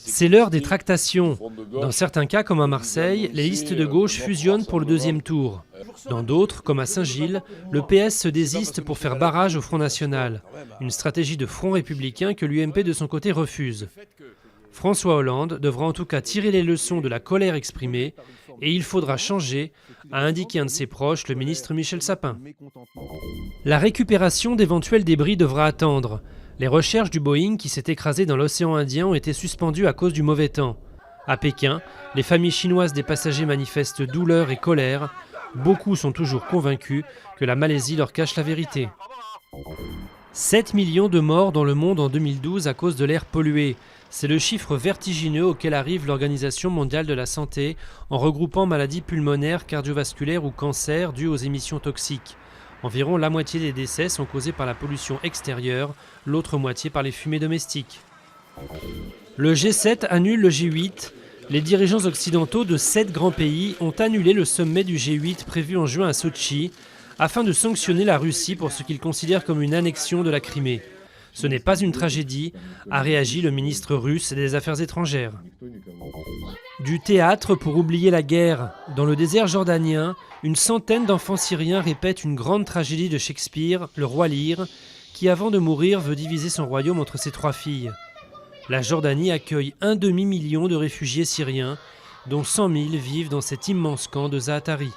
C'est l'heure des tractations. Dans certains cas, comme à Marseille, les listes de gauche fusionnent pour le deuxième tour. Dans d'autres, comme à Saint-Gilles, le PS se désiste pour faire barrage au Front National. Une stratégie de front républicain que l'UMP de son côté refuse. François Hollande devra en tout cas tirer les leçons de la colère exprimée et il faudra changer, a indiqué un de ses proches, le ministre Michel Sapin. La récupération d'éventuels débris devra attendre. Les recherches du Boeing qui s'est écrasé dans l'océan Indien ont été suspendues à cause du mauvais temps. À Pékin, les familles chinoises des passagers manifestent douleur et colère. Beaucoup sont toujours convaincus que la Malaisie leur cache la vérité. 7 millions de morts dans le monde en 2012 à cause de l'air pollué. C'est le chiffre vertigineux auquel arrive l'Organisation mondiale de la santé en regroupant maladies pulmonaires, cardiovasculaires ou cancers dus aux émissions toxiques. Environ la moitié des décès sont causés par la pollution extérieure, l'autre moitié par les fumées domestiques. Le G7 annule le G8. Les dirigeants occidentaux de 7 grands pays ont annulé le sommet du G8 prévu en juin à Sotchi afin de sanctionner la Russie pour ce qu'ils considèrent comme une annexion de la Crimée. Ce n'est pas une tragédie, a réagi le ministre russe des Affaires étrangères. Du théâtre pour oublier la guerre. Dans le désert jordanien, une centaine d'enfants syriens répètent une grande tragédie de Shakespeare, le roi Lear, qui avant de mourir veut diviser son royaume entre ses 3 filles. La Jordanie accueille un demi-million de réfugiés syriens, dont 100 000 vivent dans cet immense camp de Zaatari.